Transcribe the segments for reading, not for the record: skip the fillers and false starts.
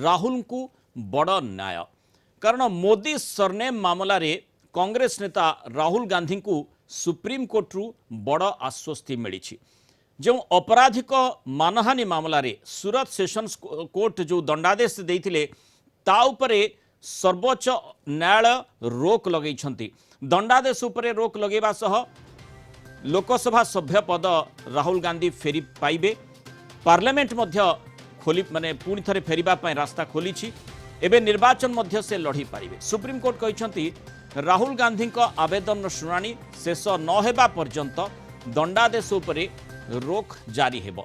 राहुल को बड़ न्याय। कारण मोदी सरनेम मामला रे कांग्रेस नेता राहुल गांधी को सुप्रीम कोर्ट रु बड़ आश्वस्ति मिली। जो अपराधिक मानहानि मामला रे सूरत सेशंस कोर्ट जो दंडादेश देइथिले ता उपरे सर्वोच्च न्यायालय रोक लगेइछंती। दंडादेश उपरे रोक लगेबा सह लोकसभा सभ्य पद राहुल गांधी फेरी पाइबे। पार्लियामेंट मध्य खोली माने पुणी थरे फेरिबा पय रास्ता खोलीछि। एबे निर्वाचन मध्य से लड़ी पारिबे। सुप्रीम कोर्ट कहिछंती राहुल गांधी को आवेदन शुणाणी शेष न हेबा पर्यंत दंडादेश उपरे रोक जारी हेबो।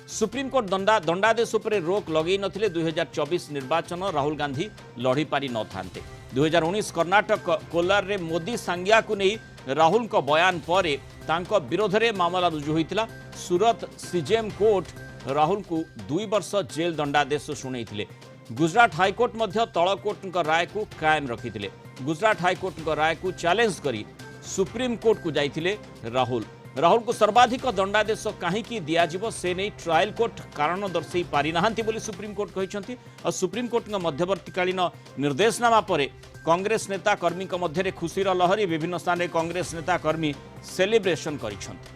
सुप्रीम कोर्ट दंडादेश उपरे रोक लगेई नथिले 2024 निर्वाचन राहुल गांधी लड़ी पारि न थांते। 2019 कर्नाटक कोलार रे मोदी सांगिया को नहीं राहुल को बयान पर तांको विरोध रे मामला रुजु होइतिला। सूरत सीजेएम कोर्ट राहुल को 2 वर्ष जेल दंडादेश शुणैथिले। गुजरात हाईकोर्ट मध्य तल कोर्ट राय को कायम रखिथिले। गुजरात हाईकोर्ट राय को चैलेंज करी सुप्रीम कोर्ट को जाइथिले राहुल को सर्वाधिक दंडादेश कहीं दिज्व से नहीं ट्रायल कोर्ट कारण दर्शई पारि नाहांती बोली सुप्रीम कोर्ट कहिसंती। और सुप्रीम कोर्ट मध्यवर्तीकालीन निर्देशनामा पर कांग्रेस नेता कर्मी मध्य खुशीर लहरी विभिन्न स्थान में कांग्रेस नेता कर्मी सेलिब्रेशन करिसंती।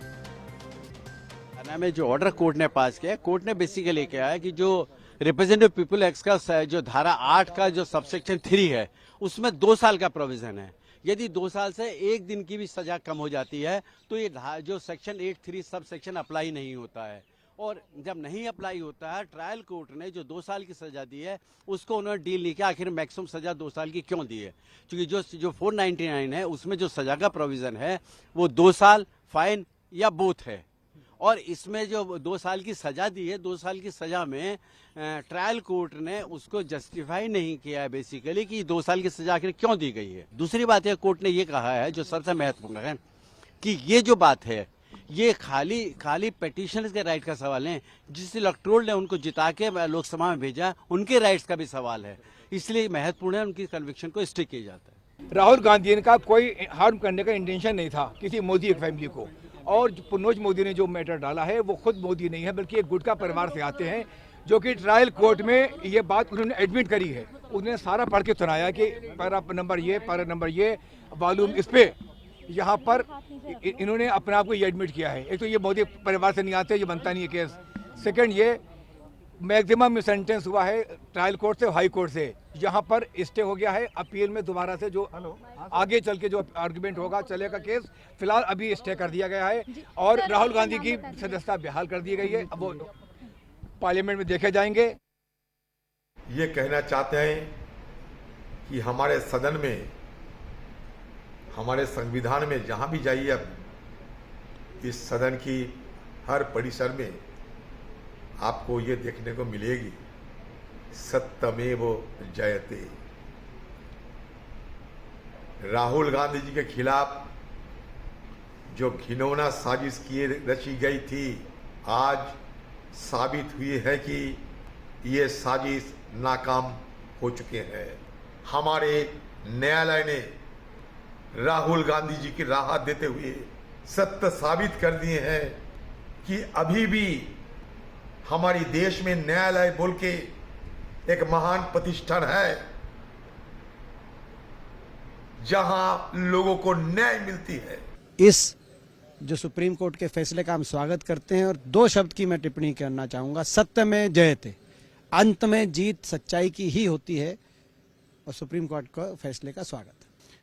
में जो ऑर्डर कोर्ट ने पास किया, कोर्ट ने बेसिकली क्या है कि जो रिप्रेजेंटेटिव पीपल एक्ट का जो धारा 8 का जो सबसेक्शन 3 है उसमें 2 साल का प्रोविजन है। यदि 2 साल से 1 दिन की भी सजा कम हो जाती है तो ये जो सेक्शन 8(3) सब सेक्शन अप्लाई नहीं होता है। और जब नहीं अप्लाई होता है, ट्रायल कोर्ट ने जो 2 साल की सजा दी है उसको उन्होंने डील नहीं किया आखिर मैक्सिमम सजा 2 साल की क्यों दी है। क्योंकि जो 499 है उसमें जो सजा का प्रोविजन है वो 2 साल फाइन या बोथ है। और इसमें जो 2 साल की सजा दी है, 2 साल की सजा में ट्रायल कोर्ट ने उसको जस्टिफाई नहीं किया है बेसिकली कि 2 साल की सजा आखिर क्यों दी गई है। दूसरी बात है, कोर्ट ने ये कहा है जो सबसे महत्वपूर्ण है कि ये जो बात है ये खाली पेटिशनर्स के राइट का सवाल है। जिस इलेक्टोरल ने उनको जिता के लोकसभा में भेजा उनके राइट्स का भी सवाल है, इसलिए महत्वपूर्ण है उनकी कन्विक्शन को स्टिक किया जाता है। राहुल गांधी का कोई हार्म करने का इंटेंशन नहीं था किसी मोदी फैमिली को। और पुनोज मोदी ने जो मैटर डाला है वो खुद मोदी नहीं है बल्कि एक गुटका परिवार से आते हैं जो कि ट्रायल कोर्ट में ये बात उन्होंने एडमिट करी है। उन्होंने सारा पढ़ के सुनाया कि पैरा नंबर ये वॉल्यूम इस पे यहाँ पर इन्होंने अपने आप को ये एडमिट किया है। एक तो ये मोदी परिवार से नहीं आते, ये बनता नहीं है केस। सेकंड, ये मैक्सिमम सेंटेंस हुआ है ट्रायल कोर्ट से हाई कोर्ट से, यहाँ पर स्टे हो गया है। अपील में दोबारा से जो आगे चल के जो आर्गुमेंट होगा चलेगा केस, फिलहाल अभी स्टे कर दिया गया है। और राहुल गांधी की सदस्यता बहाल कर दी गई है। अब वो पार्लियामेंट में देखे जाएंगे। ये कहना चाहते हैं कि हमारे सदन में, हमारे संविधान में जहाँ भी जाइए, अब इस सदन की हर परिसर में आपको ये देखने को मिलेगी सत्यमेव जयते। राहुल गांधी जी के खिलाफ जो घिनौना साजिश किए रची गई थी आज साबित हुई है कि ये साजिश नाकाम हो चुके हैं। हमारे न्यायालय ने राहुल गांधी जी की राहत देते हुए सत्य साबित कर दिए हैं कि अभी भी हमारी देश में न्यायालय बोल के एक महान प्रतिष्ठान है जहां लोगों को न्याय मिलती है। इस जो सुप्रीम कोर्ट के फैसले का हम स्वागत करते हैं। और 2 शब्द की मैं टिप्पणी करना चाहूँगा, सत्य में जयते। अंत में जीत सच्चाई की ही होती है और सुप्रीम कोर्ट का फैसले का स्वागत।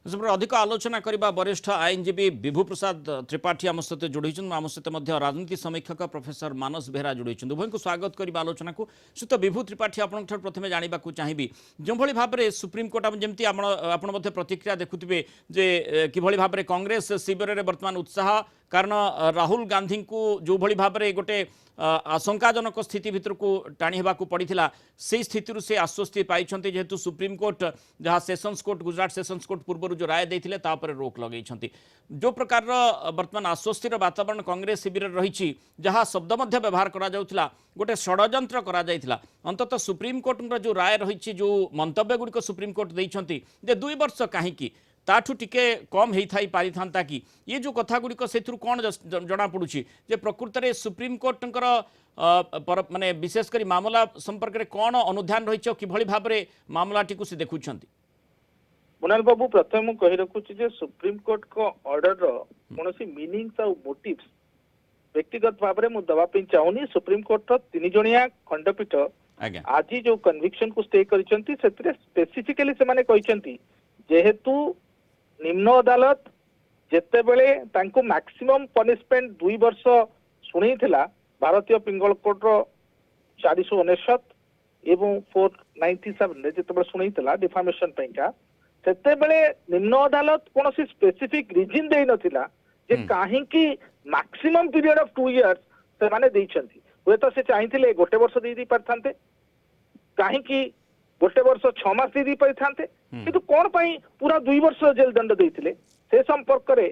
अधिक आलोचना करने वरिष्ठ आईनजीवी विभु प्रसाद त्रिपाठी आम सहित जोड़ी आम सहित राजनीति समीक्षक प्रोफेसर मानस बेहरा जोड़ी उभय को स्वागत करने आलोचना को सहित विभु त्रिपाठी आप प्रथम जानवा चाहिए जो भाव में सुप्रीम कोर्ट जमी आप प्रतिक्रिया देखुए कि भाव में कांग्रेस शिविर में बर्तमान उत्साह कारण राहुल गांधी को जो भाव में गोटे आशंकाजनक स्थिति भितर को टाणी होगा पड़ा से स्थिति से आश्वस्ति पाई जेहेतु सुप्रीम कोर्ट जहाँ sessions court Gujarat sessions court पूर्व जो राय देते तापर रोक लगे जो प्रकार बर्तमान आश्वस्तिर वातावरण कांग्रेस शिविर रही जहाँ शब्द व्यवहार करा गोटे षड्यंत्र करा अंततः सुप्रीम कोर्ट जो राय रही जो मंतव्य गुड़िक सुप्रीम कोर्ट देते 2 वर्ष कहीं ताठू टिके कम होई थाई पारि थांता कि ये जो कथा गुड़िक से कौन जना पड़ुछि जे प्रकृत रे सुप्रीम कोर्टकर माने विशेषकर मामला संपर्क में कौन अनुध्यान रही किभली भाव में मामलाटी को से देखुछंती। मुनाल बाबू प्रथम मु कहि रखुछि जे सुप्रीम कोर्ट को ऑर्डर रो कोनोसी मीनिंग्स और मोटिव्स व्यक्तिगत भाव में मु दबा पे चाहूनी। सुप्रीम कोर्ट रो 3 जणिया खंडपीठ आज्ञा आज जो कन्विक्शन को स्टे करिसंती सेतरे स्पेसिफिकली से माने कहिसंती जेहेतु निम्न अदालत जेते बेले तांको मैक्सिमम पनिशमेंट 2 वर्ष सुनी थिला भारतीय पिंगल कोर्ट रो 459 एवं 497 रे जेते बेले सुनी थिला डिफामेशन पैका सेते बेले निम्न अदालत कोनोसी स्पेसिफिक रीजन देई नथिला जे काहे कि मैक्सिमम पीरियड ऑफ 2 इयर्स से माने देइछंती हुए तो से चाहिथिले गोटे वर्ष दे पारथांते काहे कि गोटे वर्ष 6 मास दे पारथांते किंतु कोन पई पूरा 2 वर्ष जेल दंड देइथिले से संपर्क रे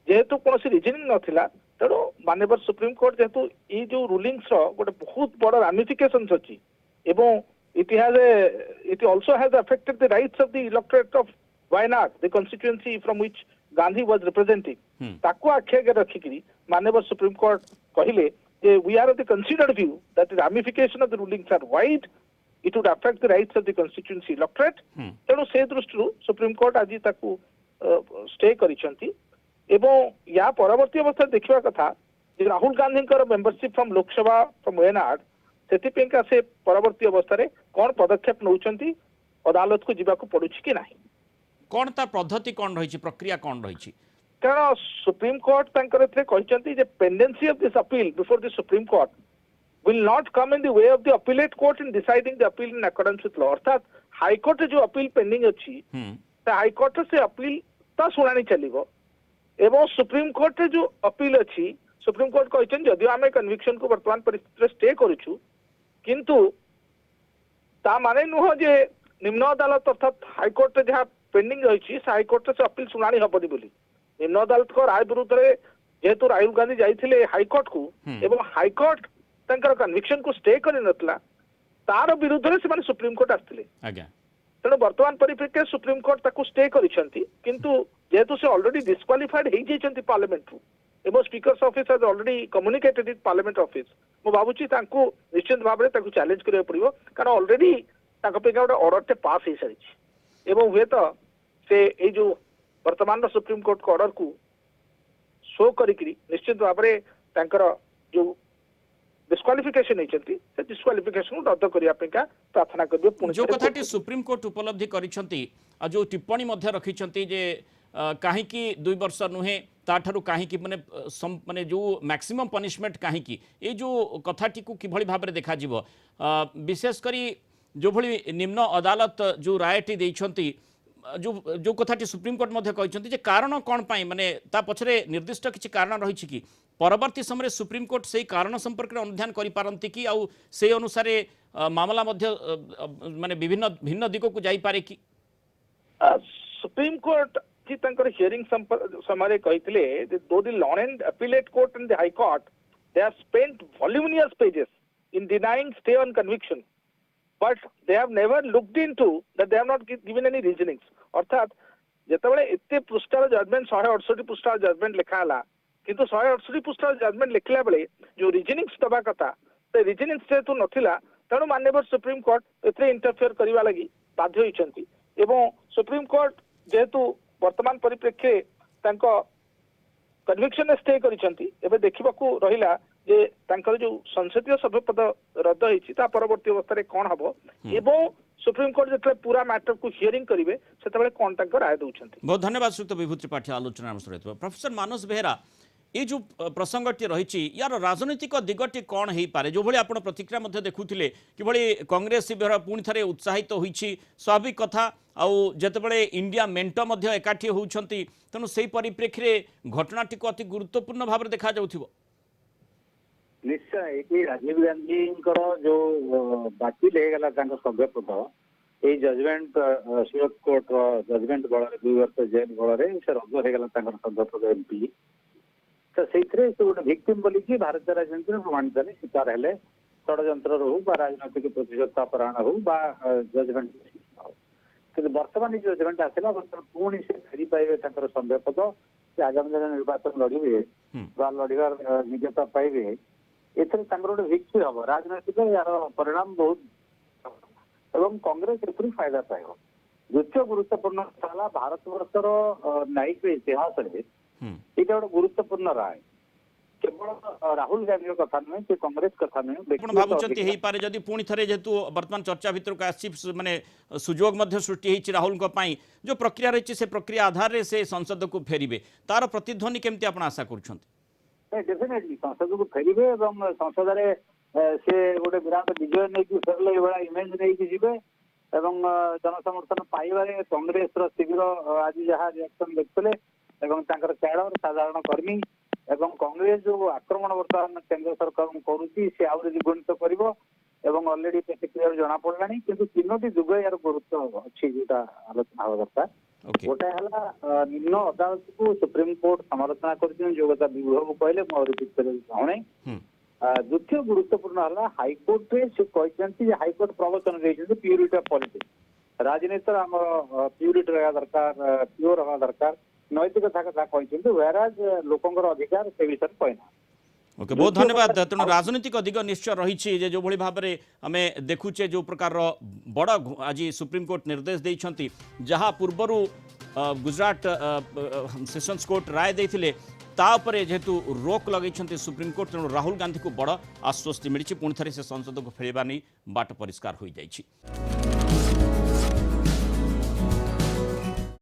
जेहेतु कोनोसी रीजनिंग नथिला तेणु माननीय सुप्रीम कोर्ट जेहेतु ये जो रूलिंग्स रो गोटे बहुत बड़ रामिफिकेशंस अछि एवं it also has affected the rights of the electorate of Wayanad, the constituency from which Gandhi was representing. ताको आखे के रखिकरी माननीय सुप्रीम कोर्ट कहिले जे we are of the considered view that the ramification of the rulings are wide, it would affect the rights of the constituency electorate. तेणु से दृष्टि supreme court आज ताको स्टे करिसंती एवं या परवर्ती अवस्था देखिबा कथा जे Rahul Gandhi membership from Lok Sabha from Wayanad सेतिपेंका से परवर्ती अवस्था रे कौन पदक्षेप नौचंती अदालत को जीवा को पड़ुछि कि नाही कौन ता पद्धति कौन रही प्रक्रिया कौन रही कारण सुप्रीम कोर्ट तांकर एथरे कहिसंती जे pendency of this appeal before the Supreme Court will not come in the way of the appellate court in deciding the appeal in accordance with law अर्थात हाई कोर्ट जो अपील पेंडिंग अछि त high court से appeal ता सुनानी चलिबो एवं supreme court जो appeal अछि सुप्रीम कोर्ट कहिसं जदि आमे कन्विक्शन को वर्तमान परिस्थिति रे स्टे करूछु किंतु ता माने नुह जे निम्न अदालत अर्थात हाईकोर्ट जहाँ पेंडिंग रही हाईकोर्ट से अपील शुणाणी हबनी बोली निम्न अदालत को राय विरुद्ध में जेहेतु राहुल गांधी जाइए हाईकोर्ट को एवं हाईकोर्ट तंकर कन्विक्शन को स्टे कर नथिला तार विरुद्ध में से सुप्रीम कोर्ट आसते तेणु वर्तमान परिप्रेक्षी सुप्रीम कोर्ट ताको स्टे करिसंती किंतु जेहेतु से ऑलरेडी डिस्क्वालिफाइड हो जाइछंती पार्लियामेंट रु एवं speakers office has already communicated with parliament office मु भाबुची तांको निश्चित भाव में ताको चैलेंज करिया पड़िबो कारण ऑलरेडी ताको पे गोटे ऑर्डर ते पास हो सारी एवं हुए तो से ए जो वर्तमान सुप्रीम कोर्ट को ऑर्डर को शो करिकरी निश्चित भाव में तांकर जो डिस्क्वालिफिकेशन होती से डिस्क्वालिफिकेशन रद्द करिया पेका प्रार्थना करियो पुणी जो कथाटी सुप्रीम कोर्ट उपलब्धि करिसंती आ जो टिप्पणी मध्य रखिसंती जे काहेकि 2 वर्ष नुहे ताठारु काहेकि माने माने जो मैक्सिमम पनिशमेंट काहेकि ये जो कथाटी को किभली भाव में देखा जीवो विशेष करी जो भली निम्न अदालत जो रायटी देइछंती जो कथाटी सुप्रीम कोर्ट मध्य कहिसंती जे कारण कोन पाई माने ता पछरे निर्दिष्ट किछि कारण रहिछि कि परवर्ती समय सुप्रीम कोर्ट से कारण संपर्क में अनुध्यान करि पारंती कि आउ से अनुसार मामला मध्य माने विभिन्न भिन्न दिगो को जाई पारे कि सुप्रीम कोर्ट जी तंकर हियरिंग समय कहितले though the law and appellate court and the High Court they have spent voluminous pages in denying stay on conviction but they have never looked into that they have not given any reasonings अर्थात जेतेबेले एते पृष्ठार judgement 168 पृष्ठार judgement लिखा हला किंतु 168 पृष्ठार judgement लिखला बेले जो reasonings दबा कथा से रीजनिंग्स जेतु नथिला तेणु माननीय सुप्रीम कोर्ट एथे इंटरफेयर करबा लागि बाध्य होइछंती एवं सुप्रीम कोर्ट जेहेतु वर्तमान परिप्रेक्षी कन्विक्शन स्टे करिसंती एबे देखिबाकू रहिला जे तांकर जो संसदीय सभ्य पद रद्द होइछि ता परवर्ती अवस्था रे कोन हबो एवं सुप्रीम कोर्ट जेतले पूरा मैटर को हियरिंग करिवे सेतबेले कोन तांकर राय दउछंती। बहुत धन्यवाद श्रीयुक्त विभूति त्रिपाठी आलोचना में सहित प्रोफेसर मानस बेहेरा ये जो प्रसंगटी रही यार राजनीतिक दिगटी कौन हो पारे जो भाई आप प्रतिक्रिया मध्य देखुले कि कांग्रेस शिविर पुणी थे उत्साहित हो स्वाभाविक कथा आउ जितेबाला इंडिया मेंट एकाठी होती तेणु से परिप्रेक्षी में घटनाटी को अति गुरुत्वपूर्ण भाव में देखा जाउथिबो। निश्चय ये राजीव गांधी जो बातिल हो गला सभ्यपद ये जजमेंट सूरत कोर्ट जजमेंट बल 2 वर्ष जेल बल से रद्द हो गला सभ्यपद एमपी तो से गोटे भिक्टिम बोलिकी भारतीय राजनीति में प्रमाणित नहीं शिकार हेले षड्यंत्र हो राजनैतिक प्रतिशोधता परायण हो जजमेंट हो କିନ୍ତୁ ବର୍ତ୍ତମାନ ଏ ଯୋଉ ଜଜମେଣ୍ଟ ଆସିଲା ବର୍ତ୍ତମାନ ପୁଣି ସେ ଫେରି ପାଇବେ ତାଙ୍କର ସନ୍ଦେହ ପଦ ସେ ଆଗାମୀ ଦିନରେ ନିର୍ବାଚନ ଲଢିବେ ବା ଲଢିବାର ଯୋଗ୍ୟତା ପାଇବେ ଏଥିରେ ତାଙ୍କର ଗୋଟେ ଭିକ୍ଟି ହବ ରାଜନୈତିକ ଏହାର ପରିଣାମ ବହୁତ ଏବଂ କଂଗ୍ରେସ ଏଥିରୁ ଫାଇଦା ପାଇବ। ଦ୍ୱିତୀୟ ଗୁରୁତ୍ୱପୂର୍ଣ୍ଣ କଥା ହେଲା ଭାରତବର୍ଷର ନ୍ୟାୟିକ ଇତିହାସରେ ଏଇଟା ଗୋଟେ ଗୁରୁତ୍ୱପୂର୍ଣ୍ଣ ରାୟ କେବଳ ରାହୁଲ ଗାନ୍ଧୀଙ୍କ କଥା ନୁହେଁ କି କଂଗ୍ରେସ କଥା ନୁହେଁ ଆପଣ ଭାବୁଛନ୍ତି ହେଇପାରେ ଯଦି ପୁଣି ଥରେ ଯେହେତୁ ବର୍ତ୍ତମାନ ଚର୍ଚ୍ଚା ଭିତରକୁ ଆସିଛି ମାନେ ସୁଯୋଗ ମଧ୍ୟ ସୃଷ୍ଟି ହେଇଛି ରାହୁଲଙ୍କ ପାଇଁ ଯେଉଁ ପ୍ରକ୍ରିୟା ରହିଛି ସେ ପ୍ରକ୍ରିୟା ଆଧାରରେ ସେ ସଂସଦକୁ ଫେରିବେ ତାର ପ୍ରତିଧ୍ୱନି କେମିତି ଆପଣ ଆଶା କରୁଛନ୍ତି? ଡେଫିନେଟଲି ସଂସଦକୁ ଫେରିବେ ଏବଂ ସଂସଦରେ ସେ ଗୋଟେ ବିରାଟ ବିଜୟ ନେଇକି ଫେରିଲେ ଏଇଭଳିଆ ଇମେଜ ନେଇକି ଯିବେ ଏବଂ ଜନସମର୍ଥନ ପାଇବାରେ କଂଗ୍ରେସର ଶୀଘ୍ର ଆଜି ଯାହା ରିଆକ୍ସନ ଦେଖିଥିଲେ ଏବଂ ତାଙ୍କର କ୍ୟାଡର ସାଧାରଣ କର୍ମୀ ଏବଂ କଂଗ୍ରେସ ଯୋଉ ଆକ୍ରମଣ ବର୍ତ୍ତମାନ କେନ୍ଦ୍ର ସରକାର କରୁଛି ସେ ଆହୁରି ଦ୍ୱିଗୁଣିତ କରିବ ଏବଂ ଅଲରେଡି ପ୍ରତିକ୍ରିୟାରୁ ଜଣାପଡ଼ିଲାଣି କିନ୍ତୁ ତିନୋଟି ଯୁଗ ଏହାର ଗୁରୁତ୍ୱ ଅଛି ଯୋଉଟା ଆଲୋଚନା ହେବା ଦରକାର। ଗୋଟାଏ ହେଲା ନିମ୍ନ ଅଦାଲତକୁ ସୁପ୍ରିମକୋର୍ଟ ସମାଲୋଚନା କରିଛନ୍ତି ଯୋଉ କଥା ବିବାହକୁ କହିଲେ ମୁଁ ରିପିଟ୍ କରିବାକୁ ଚାହୁଁନାହିଁ। ଦ୍ୱିତୀୟ ଗୁରୁତ୍ୱପୂର୍ଣ୍ଣ ହେଲା ହାଇକୋର୍ଟରେ ସେ କହିଛନ୍ତି ଯେ ହାଇକୋର୍ଟ ପ୍ରବଚନ ଦେଇଛନ୍ତି ପ୍ୟୁରିଟି ଅଫ୍ ପଲିଟିକ୍ସ ରାଜନୀତିର ଆମର ପ୍ୟୁରିଟି ରହିବା ଦରକାର ପ୍ୟୁର ହେବା ଦରକାର ନୈତିକତା କଥା କହିଛନ୍ତି ହ୍ୱେରାଜ ଲୋକଙ୍କର ଅଧିକାର ସେ ବିଷୟରେ କହିନାହାନ୍ତି। ओके बहुत धन्यवाद तेणु राजनीतिक दिग निश्चय रही जो भाई भाव में आम देखुचे जो प्रकार बड़ आज सुप्रीमकोर्ट निर्देश देते जहाँ पूर्वर गुजरात सेशंस कोर्ट राय देते तापर जेहेतु रोक लगे सुप्रीमकोर्ट तेणु राहुल गांधी को बड़ आश्वस्ति मिली पुणी थे से संसद को फेरवा नहीं बाट परिष्कार हो जाइए।